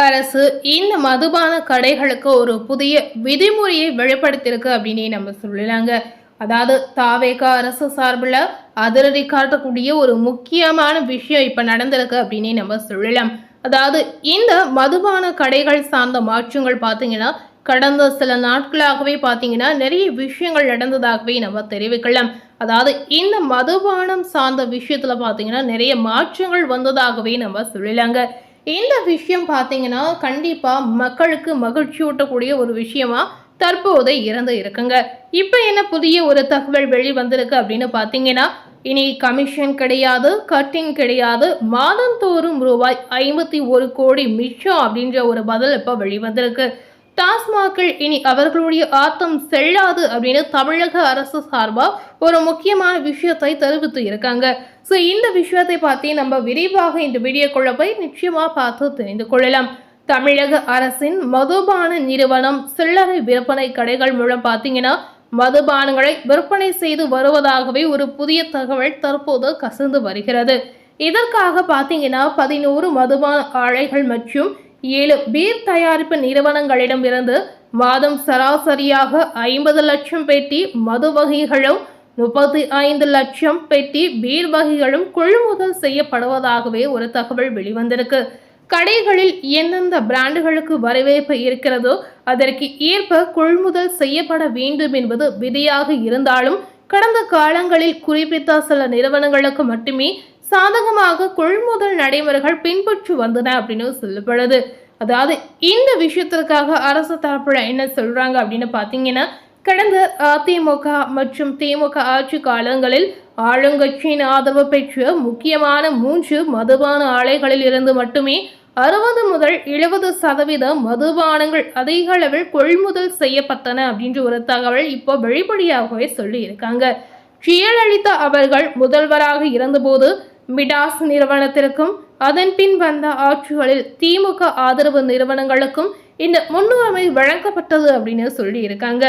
அரசு இந்த மதுபான கடைகளுக்கு ஒரு புதிய விதிமுறையை வெளிப்படுத்தியிருக்கு அப்படின்னு நம்ம சொல்லலாங்க. அதாவது தாவேக அரசு சார்பில் அதிரடி காட்டக்கூடிய ஒரு முக்கியமான விஷயம் இப்ப நடந்திருக்கு அப்படின்னு நம்ம சொல்லலாம். அதாவது இந்த மதுபான கடைகள் சார்ந்த மாற்றங்கள் பார்த்தீங்கன்னா கடந்த சில நாட்களாகவே பார்த்தீங்கன்னா நிறைய விஷயங்கள் நடந்ததாகவே நம்ம தெரிவிக்கலாம். அதாவது இந்த மதுபானம் சார்ந்த விஷயத்துல பார்த்தீங்கன்னா நிறைய மாற்றங்கள் வந்ததாகவே நம்ம சொல்லலாங்க. இந்த விஷயம் பார்த்தீங்கன்னா கண்டிப்பா மக்களுக்கு மகிழ்ச்சி ஊட்டக்கூடிய ஒரு விஷயமா தற்போது இருக்குங்க. இப்போ என்ன புதிய ஒரு தகவல் வெளி வந்திருக்கு அப்படின்னு பார்த்தீங்கன்னா இனி கமிஷன் கிடையாது, கட்டிங் கிடையாது, மாதந்தோறும் ரூபாய் 51 கோடி மிச்சம் அப்படின்ற ஒரு பதில் இப்போ வெளிவந்திருக்கு. டாஸ்மாகில் இனி அவர்களுடைய ஆத்தம் செல்லாது அப்படின்னு தமிழக அரசு சார்பா ஒரு முக்கியமான விஷயத்தை தெரிவித்து இருக்காங்க. ஸோ இந்த விஷயத்தை பற்றி நம்ம விரிவாக இந்த வீடியோக்குள்ள போய் நிச்சயமா பார்த்து தெரிந்து கொள்ளலாம். தமிழக அரசின் மதுபான நிறுவனம் சில்லறை விற்பனை கடைகள் மூலம் பார்த்தீங்கன்னா மதுபானங்களை விற்பனை செய்து வருவதாகவே ஒரு புதிய தகவல் தற்போது கசிந்து வருகிறது. இதற்காக பார்த்தீங்கன்னா 11 மதுபான ஆலைகள் மற்றும் 7 பீர் தயாரிப்பு நிறுவனங்களிடம் இருந்து மாதம் சராசரியாக 50 லட்சம் பெட்டி மது வகைகளும் 35 லட்சம் பெட்டி பீர் வகைகளும் கொள்முதல் செய்யப்படுவதாகவே ஒரு தகவல் வெளிவந்திருக்கு. கடைகளில் எந்தெந்த பிராண்டுகளுக்கு வரவேற்பு இருக்கிறதோ அதற்கு ஏற்ப கொள்முதல் செய்யப்பட வேண்டும் என்பது விதியாக இருந்தாலும் கடந்த காலங்களில் குறிப்பிட்ட சில நிறுவனங்களுக்கு மட்டுமே சாதகமாக கொள்முதல் நடைமுறைகள் பின்பற்றி வந்தன அப்படின்னு சொல்லப்படுது. அதாவது இந்த விஷயத்திற்காக அரசு தரப்புல என்ன சொல்றாங்க அப்படின்னு பாத்தீங்கன்னா கடந்த அதிமுக மற்றும் திமுக ஆட்சி காலங்களில் ஆளுங்கட்சியின் ஆதரவு பெற்ற முக்கியமான 3 மதுபான ஆலைகளில் இருந்து மட்டுமே 60 முதல் 70% மதுபானங்கள் அதிக அளவில் கொள்முதல் செய்யப்பட்டன அப்படின்ற ஒரு தகவல் இப்போ வெளிப்படையாகவே சொல்லி இருக்காங்க. ஜெயலலிதா அவர்கள் முதல்வராக இருந்தபோது மிடாஸ் நிறுவனத்திற்கும் அதன் பின் வந்த ஆட்சிகளில் திமுக ஆதரவு நிறுவனங்களுக்கும் இந்த முன்னுரிமை வழங்கப்பட்டது அப்படின்னு சொல்லி இருக்காங்க.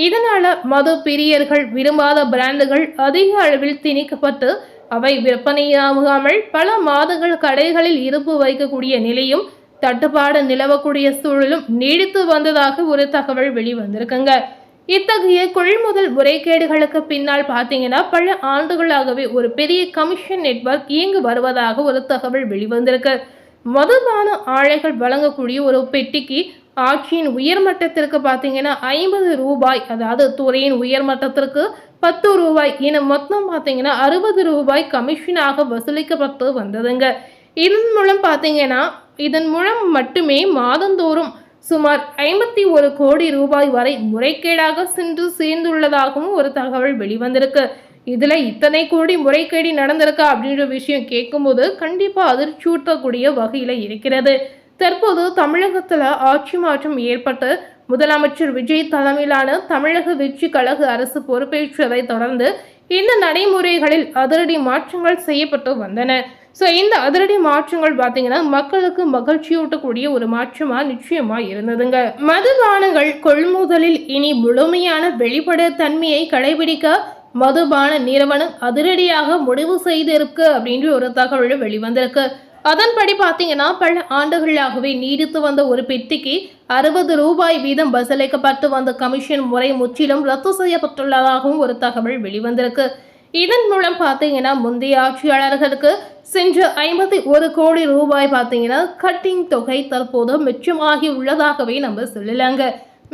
இதனால மது பிரியர்கள் விரும்பாத பிராண்டுகள் அதிக அளவில் திணிக்கப்பட்டு அவை விற்பனையாகாமல் பல மாதங்கள் கடைகளில் இருப்பு வைக்கக்கூடிய நிலையும் தட்டுப்பாடு நிலவக்கூடிய சூழலும் நீடித்து வந்ததாக ஒரு தகவல் வெளிவந்திருக்குங்க. இத்தகைய கொள்முதல் முறைகேடுகளுக்கு பின்னால் பார்த்தீங்கன்னா பல ஆண்டுகளாகவே ஒரு பெரிய கமிஷன் நெட்வொர்க் இயங்கி வருவதாக ஒரு தகவல் வெளிவந்திருக்கு. மதுபான ஆலைகள் வழங்கக்கூடிய ஒரு பெட்டிக்கு ஆட்சியின் உயர்மட்டத்திற்கு பார்த்தீங்கன்னா 50 ரூபாய், அதாவது துறையின் உயர்மட்டத்திற்கு 10 ரூபாய் என மொத்தம் பார்த்தீங்கன்னா 60 ரூபாய் கமிஷனாக வசூலிக்கப்பட்டு வந்ததுங்க. இதன் மூலம் மட்டுமே மாதந்தோறும் சுமார் 51 கோடி ரூபாய் வரை முறைகேடாக சென்று சேர்ந்துள்ளதாகவும் ஒரு தகவல் வெளிவந்திருக்கு. இதுல இத்தனை கோடி முறைகேடு நடந்திருக்கா அப்படின்ற விஷயம் கேட்கும்போது கண்டிப்பா அதிர்ச்சியூட்டக்கூடிய வகையில இருக்கிறது. தற்போது தமிழகத்துல ஆட்சி மாற்றம் ஏற்பட்டு முதலமைச்சர் விஜய் தலைமையிலான தமிழக வெற்றி கழக அரசு பொறுப்பேற்றதை தொடர்ந்து இந்த நடைமுறைகளில் அதிரடி மாற்றங்கள் செய்யப்பட்டு வந்தன. ஸோ இந்த அதிரடி மாற்றங்கள் பார்த்தீங்கன்னா மக்களுக்கு மகிழ்ச்சியூட்டக்கூடிய ஒரு மாற்றமா நிச்சயமா இருந்ததுங்க. மதுபானங்கள் கொள்முதலில் இனி முழுமையான வெளிப்பட தன்மையை கடைபிடிக்க மதுபான நிறுவனம் அதிரடியாக முடிவு செய்திருக்கு அப்படின்ற ஒரு தகவல் வெளிவந்திருக்கு. அதன்படி பார்த்தீங்கன்னா பல ஆண்டுகளாகவே நீடித்து வந்த ஒரு பெட்டிக்கு 60 ரூபாய் வீதம் வசூலிக்கப்பட்டு வந்த கமிஷன் முறை முற்றிலும் ரத்து செய்யப்பட்டுள்ளதாகவும் ஒரு தகவல் வெளிவந்திருக்கு. இதன் மூலம் பார்த்தீங்கன்னா முந்தைய ஆட்சியாளர்களுக்கு சென்ற 51 கோடி ரூபாய் பார்த்தீங்கன்னா கட்டிங் தொகை தற்போது மிச்சமாகி உள்ளதாகவே நம்ம சொல்லலாங்க.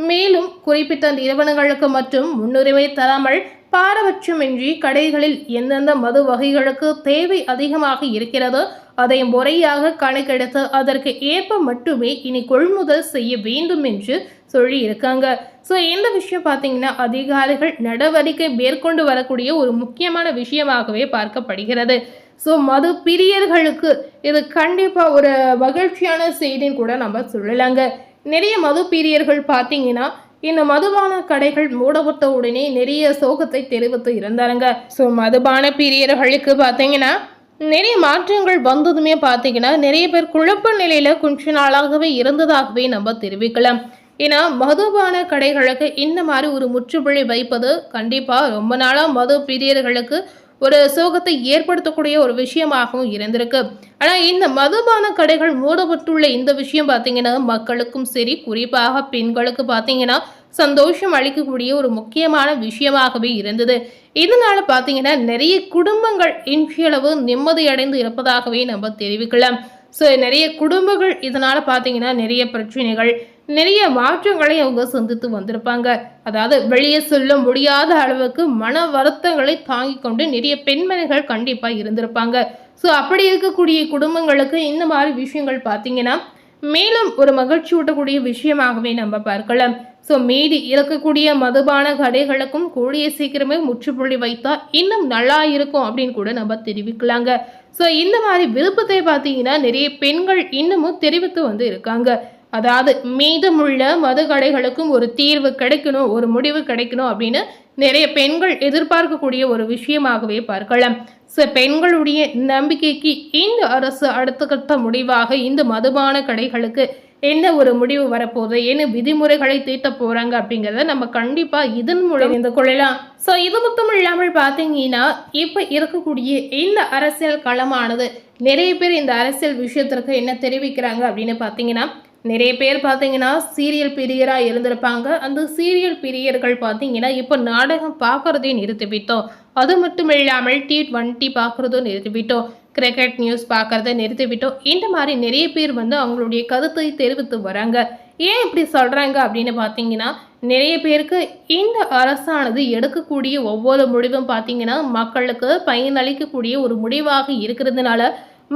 மேலும் குறிப்பிட்ட நிறுவனங்களுக்கு மட்டும் முன்னுரிமை தராமல் பாரபட்சமின்றி கடைகளில் எந்தெந்த மது வகைகளுக்கு தேவை அதிகமாக இருக்கிறதோ அதை முறையாக கணக்கெடுத்து அதற்கு ஏற்ப மட்டுமே இனி கொள்முதல் செய்ய வேண்டும் என்று சொல்லி இருக்காங்க. ஸோ இந்த விஷயம் பார்த்தீங்கன்னா அதிகாரிகள் நடவடிக்கை மேற்கொண்டு வரக்கூடிய ஒரு முக்கியமான விஷயமாகவே பார்க்கப்படுகிறது. ஸோ மது பிரியர்களுக்கு இது கண்டிப்பாக ஒரு மகிழ்ச்சியான செய்தின்னு கூட நம்ம சொல்லலாங்க. நிறைய மது பிரியர்கள் பார்த்தீங்கன்னா இந்த மதுபான கடைகள் மூடப்பட்ட உடனே நிறைய சோகத்தை தெரிவித்து இருந்தாருங்க. ஸோ மதுபான பிரியர்களுக்கு பார்த்தீங்கன்னா நிறைய மாற்றங்கள் வந்ததுமே பார்த்தீங்கன்னா நிறைய பேர் குழப்ப நிலையில கொஞ்ச நாளாகவே இருந்ததாகவே நம்ம தெரிவிக்கலாம். ஏன்னா மதுபான கடைகளுக்கு இந்த மாதிரி ஒரு முற்றுப்புள்ளி வைப்பது கண்டிப்பா ரொம்ப நாளா மது பிரியர்களுக்கு ஒரு சோகத்தை ஏற்படுத்தக்கூடிய ஒரு விஷயமாகவும் இருந்திருக்கு. ஆனா இந்த மதுபான கடைகள் மூடப்பட்டுள்ள இந்த விஷயம் பார்த்தீங்கன்னா மக்களுக்கும் சரி, குறிப்பாக பெண்களுக்கு பார்த்தீங்கன்னா சந்தோஷம் அளிக்கக்கூடிய ஒரு முக்கியமான விஷயமாகவே இருந்தது. இதனால பார்த்தீங்கன்னா நிறைய குடும்பங்கள் இன்றையளவு நிம்மதி அடைந்து இருப்பதாகவே நம்ம தெரிவிக்கலாம். ஸோ நிறைய குடும்பங்கள் இதனால பார்த்தீங்கன்னா நிறைய பிரச்சனைகள், நிறைய மாற்றங்களை அவங்க சந்தித்து வந்திருப்பாங்க. அதாவது வெளியே சொல்ல முடியாத அளவுக்கு மன வருத்தங்களை தாங்கிக் கொண்டு நிறைய பெண்மணிகள் கண்டிப்பா இருந்திருப்பாங்க. ஸோ அப்படி இருக்கக்கூடிய குடும்பங்களுக்கு இந்த மாதிரி விஷயங்கள் பார்த்தீங்கன்னா மேலும் ஒரு மகிழ்ச்சி ஊட்டக்கூடிய விஷயமாகவே நம்ம பார்க்கலாம். ஸோ மீதி இருக்கக்கூடிய மதுபான கடைகளுக்கும் கூடிய சீக்கிரமே முற்றுப்புள்ளி வைத்தா இன்னும் நல்லா இருக்கும் அப்படின்னு கூட நம்ம தெரிவிக்கலாங்க. ஸோ இந்த மாதிரி விருப்பத்தை பார்த்தீங்கன்னா நிறைய பெண்கள் இன்னமும் தெரிவித்து வந்து இருக்காங்க. அதாவது மீதமுள்ள மது கடைகளுக்கும் ஒரு தீர்வு கிடைக்கணும், ஒரு முடிவு கிடைக்கணும் அப்படின்னு நிறைய பெண்கள் எதிர்பார்க்கக்கூடிய ஒரு விஷயமாகவே பார்க்கலாம். ஸோ பெண்களுடைய நம்பிக்கைக்கு இந்த அரசு அடுத்த கட்ட முடிவாக இந்த மதுபான கடைகளுக்கு என்ன ஒரு முடிவு வரப்போகுது, என்ன விதிமுறைகளை தீட்ட போறாங்க அப்படிங்கிறத நம்ம கண்டிப்பா இதன் மூலம் தெரிந்து கொள்ளலாம். ஸோ இது மட்டும் இல்லாமல் பார்த்தீங்கன்னா இப்போ இருக்கக்கூடிய இந்த அரசியல் களமானது நிறைய பேர் இந்த அரசியல் விஷயத்திற்கு என்ன தெரிவிக்கிறாங்க அப்படின்னு பார்த்தீங்கன்னா நிறைய பேர் பார்த்தீங்கன்னா சீரியல் பிரியராக இருந்திருப்பாங்க. அந்த சீரியல் பிரியர்கள் பார்த்தீங்கன்னா இப்போ நாடகம் பார்க்கறதே நிறுத்திவிட்டோம். அது மட்டும் இல்லாமல் T20 பார்க்குறதும் நிறுத்திவிட்டோம், கிரிக்கெட் நியூஸ் பார்க்குறத நிறுத்திவிட்டோம். இந்த மாதிரி நிறைய பேர் வந்து அவங்களுடைய கருத்தை தெரிவித்து வராங்க. ஏன் இப்படி சொல்கிறாங்க அப்படின்னு பார்த்தீங்கன்னா நிறைய பேருக்கு இந்த அரசானது எடுக்கக்கூடிய ஒவ்வொரு முடிவும் பார்த்தீங்கன்னா மக்களுக்கு பயனளிக்கக்கூடிய ஒரு முடிவாக இருக்கிறதுனால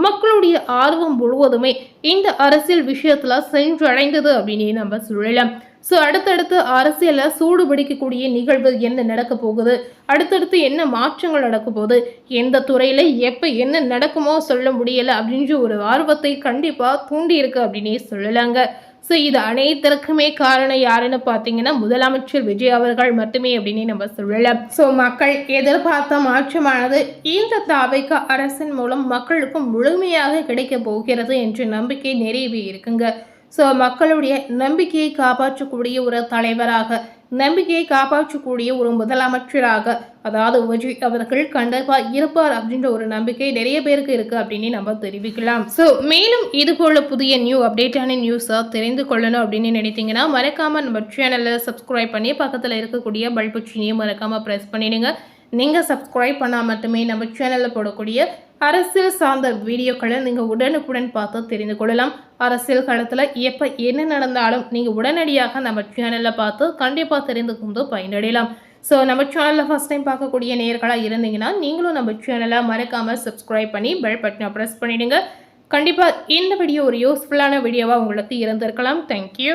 மக்களுடைய ஆர்வம் முழுவதுமே இந்த அரசியல் விஷயத்துல சென்றடைந்தது அப்படின்னு நம்ம சொல்லலாம். ஸோ அடுத்தடுத்து அரசியல சூடு பிடிக்கக்கூடிய நிகழ்வு என்ன நடக்க போகுது, அடுத்தடுத்து என்ன மாற்றங்கள் நடக்க போகுது, எந்த துறையில எப்போ என்ன நடக்குமோ சொல்ல முடியலை அப்படின்ற ஒரு ஆர்வத்தை கண்டிப்பாக தூண்டி இருக்கு அப்படின்னே சொல்லலாங்க. ஸோ இது அனைத்திற்குமே காரணம் யாருன்னு பார்த்தீங்கன்னா முதலமைச்சர் விஜய் அவர்கள் மட்டுமே அப்படின்னு நம்ம சொல்லலாம். ஸோ மக்கள் எதிர்பார்த்த மாற்றமானது இந்த தாவேகா அரசின் மூலம் மக்களுக்கு முழுமையாக கிடைக்க போகிறது என்ற நம்பிக்கை நிறையவே இருக்குங்க. ஸோ மக்களுடைய நம்பிக்கையை காப்பாற்றக்கூடிய ஒரு தலைவராக, நம்பிக்கையை காப்பாற்றக்கூடிய ஒரு முதலமைச்சராக அதாவது விஜய் அவர்கள் கண்டிப்பா இருப்பார் அப்படின்ற ஒரு நம்பிக்கை நிறைய பேருக்கு இருக்கு அப்படின்னு நம்ம தெரிவிக்கலாம். ஸோ மேலும் இது போல புதிய அப்டேட்டான நியூஸை தெரிந்து கொள்ளணும் அப்படின்னு நினைத்தீங்கன்னா மறக்காம நம்ம சேனலை சப்ஸ்கிரைப் பண்ணி பக்கத்தில் இருக்கக்கூடிய பெல் பட்டனையும் மறக்காம ப்ரெஸ் பண்ணிடுங்க. நீங்கள் சப்ஸ்கிரைப் பண்ணால் மட்டுமே நம்ம சேனலில் போடக்கூடிய அரசியல் சார்ந்த வீடியோக்களை நீங்கள் உடனுக்குடன் பார்த்து தெரிந்து கொள்ளலாம். அரசியல் களத்தில் எப்போ என்ன நடந்தாலும் நீங்கள் உடனடியாக நம்ம சேனலில் பார்த்து கண்டிப்பாக தெரிந்து கொண்டு பயனடையலாம். ஸோ நம்ம சேனலில் ஃபஸ்ட் டைம் பார்க்கக்கூடிய நேயர்களாக இருந்தீங்கன்னா நீங்களும் நம்ம சேனலை மறக்காமல் சப்ஸ்கிரைப் பண்ணி பெல் பட்டனை ப்ரெஸ் பண்ணிவிடுங்க. கண்டிப்பாக இந்த வீடியோ ஒரு யூஸ்ஃபுல்லான வீடியோவாக உங்களுக்கு இருந்திருக்கலாம். தேங்க்யூ.